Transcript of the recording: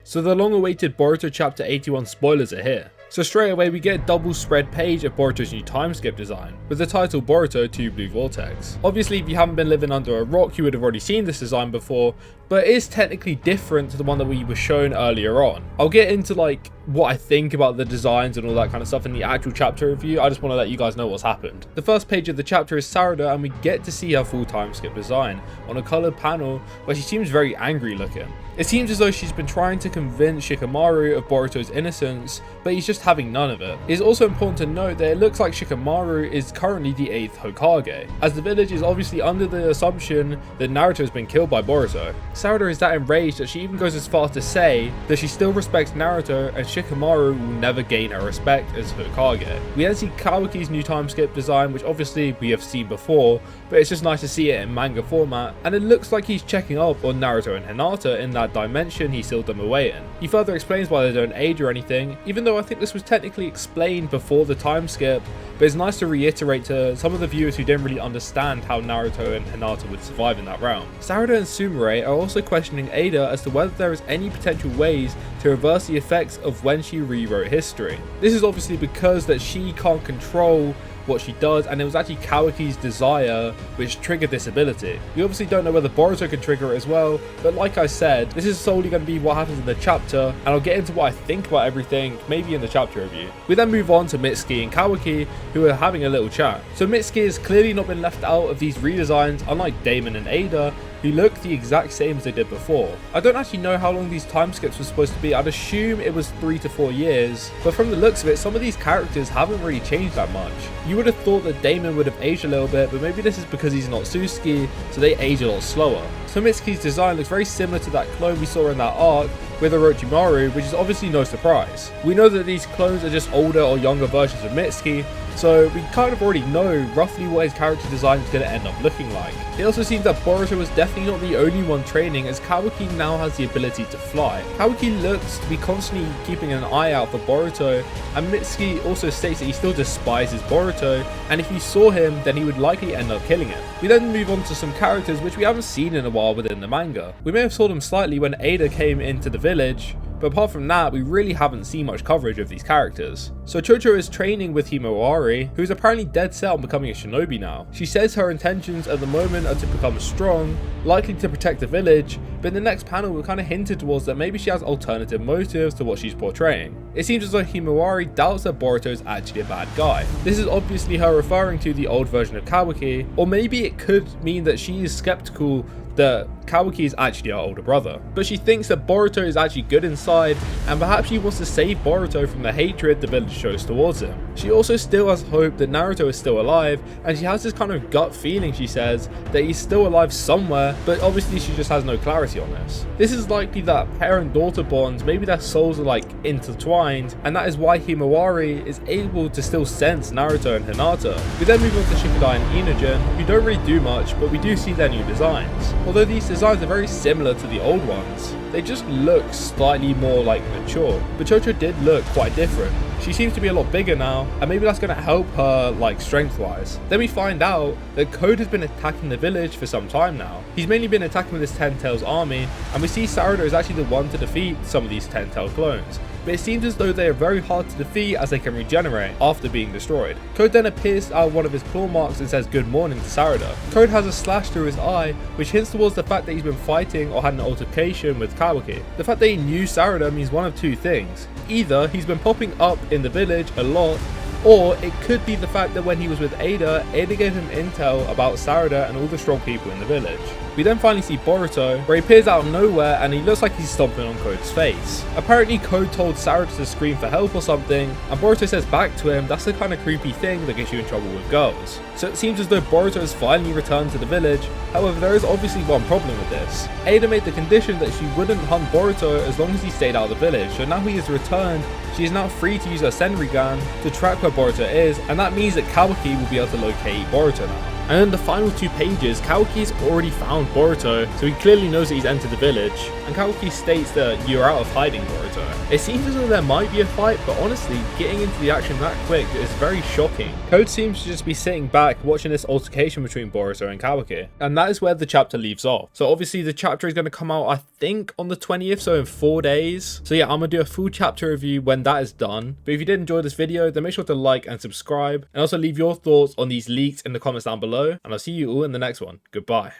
So the long-awaited Boruto chapter 81 spoilers are here. So straight away we get a double spread page of Boruto's new timeskip design, with the title Boruto 2 Blue Vortex. Obviously if you haven't been living under a rock you would have already seen this design before, but it is technically different to the one that we were shown earlier on. I'll get into like what I think about the designs and all that kind of stuff in the actual chapter review. I just want to let you guys know what's happened. The first page of the chapter is Sarada, and we get to see her full timeskip design on a coloured panel where she seems very angry looking. It seems as though she's been trying to convince Shikamaru of Boruto's innocence, but he's just having none of it. It's also important to note that it looks like Shikamaru is currently the 8th Hokage, as the village is obviously under the assumption that Naruto has been killed by Boruto. Sarada is that enraged that she even goes as far to say that she still respects Naruto and Shikamaru will never gain her respect as Hokage. We then see Kawaki's new timeskip design, which obviously we have seen before, but it's just nice to see it in manga format, and it looks like he's checking up on Naruto and Hinata in that dimension he sealed them away in. He further explains why they don't age or anything, even though I think this was technically explained before the timeskip, but it's nice to reiterate to some of the viewers who didn't really understand how Naruto and Hinata would survive in that realm. Sarada and Sumire are also questioning Ada as to whether there is any potential ways to reverse the effects of when she rewrote history. This is obviously because that she can't control what she does, and it was actually Kawaki's desire which triggered this ability. We obviously don't know whether Boruto can trigger it as well, but like I said, this is solely going to be what happens in the chapter, and I'll get into what I think about everything maybe in the chapter review. We then move on to Mitsuki and Kawaki, who are having a little chat. So Mitsuki has clearly not been left out of these redesigns, unlike Damon and Ada, who look the exact same as they did before. I don't actually know how long these time skips were supposed to be. I'd assume it was 3 to 4 years, but from the looks of it, some of these characters haven't really changed that much. You would have thought that Damon would have aged a little bit, but maybe this is because he's not Suzuki, so they age a lot slower. So Mitsuki's design looks very similar to that clone we saw in that arc with Orochimaru, which is obviously no surprise. We know that these clones are just older or younger versions of Mitsuki, so we kind of already know roughly what his character design is going to end up looking like. It also seems that Boruto was definitely not the only one training, as Kawaki now has the ability to fly. Kawaki looks to be constantly keeping an eye out for Boruto, and Mitsuki also states that he still despises Boruto, and if he saw him then he would likely end up killing him. We then move on to some characters which we haven't seen in a while within the manga. We may have saw them slightly when Ada came into the village, but apart from that, we really haven't seen much coverage of these characters. So Chocho is training with Himawari, who is apparently dead set on becoming a shinobi now. She says her intentions at the moment are to become strong, likely to protect the village, but in the next panel we're kind of hinted towards that maybe she has alternative motives to what she's portraying. It seems as though Himawari doubts that Boruto is actually a bad guy. This is obviously her referring to the old version of Kawaki, or maybe it could mean that she is skeptical that Kawaki is actually her older brother, but she thinks that Boruto is actually good inside, and perhaps she wants to save Boruto from the hatred the village shows towards him. She also still has hope that Naruto is still alive, and she has this kind of gut feeling, she says, that he's still alive somewhere, but obviously she just has no clarity on this. This is likely that parent-daughter bonds, maybe their souls are like intertwined, and that is why Himawari is able to still sense Naruto and Hinata. We then move on to Shikadai and Inogen, who don't really do much, but we do see their new designs. Although these designs are very similar to the old ones, they just look slightly more like mature. But Chocho did look quite different. She seems to be a lot bigger now, and maybe that's going to help her like strength wise. Then we find out that Code has been attacking the village for some time now. He's mainly been attacking with his Ten Tails army, and we see Sarada is actually the one to defeat some of these Ten Tail clones. But it seems as though they are very hard to defeat as they can regenerate after being destroyed. Code then appears out one of his claw marks and says good morning to Sarada. Code has a slash through his eye, which hints towards the fact that he's been fighting or had an altercation with Kawaki. The fact that he knew Sarada means one of two things. Either he's been popping up in the village a lot, or it could be the fact that when he was with Ada, Ada gave him intel about Sarada and all the strong people in the village. We then finally see Boruto, where he appears out of nowhere and he looks like he's stomping on Code's face. Apparently Code told Sarada to scream for help or something, and Boruto says back to him that's the kind of creepy thing that gets you in trouble with girls. So it seems as though Boruto has finally returned to the village. However, there is obviously one problem with this. Ada made the condition that she wouldn't hunt Boruto as long as he stayed out of the village, so now he has returned, she is now free to use her Senrigan to track where Boruto is, and that means that Kawaki will be able to locate Boruto now. And in the final 2 pages, Kawaki's already found Boruto, so he clearly knows that he's entered the village, and Kawaki states that you're out of hiding, Boruto. Boruto. It seems as though there might be a fight, but honestly, getting into the action that quick is very shocking. Code seems to just be sitting back watching this altercation between Boruto and Kawaki, and that is where the chapter leaves off. So obviously the chapter is going to come out, I think, on the 20th, so in 4 days. So yeah, I'm going to do a full chapter review when that is done. But if you did enjoy this video, then make sure to like and subscribe, and also leave your thoughts on these leaks in the comments down below, and I'll see you all in the next one. Goodbye.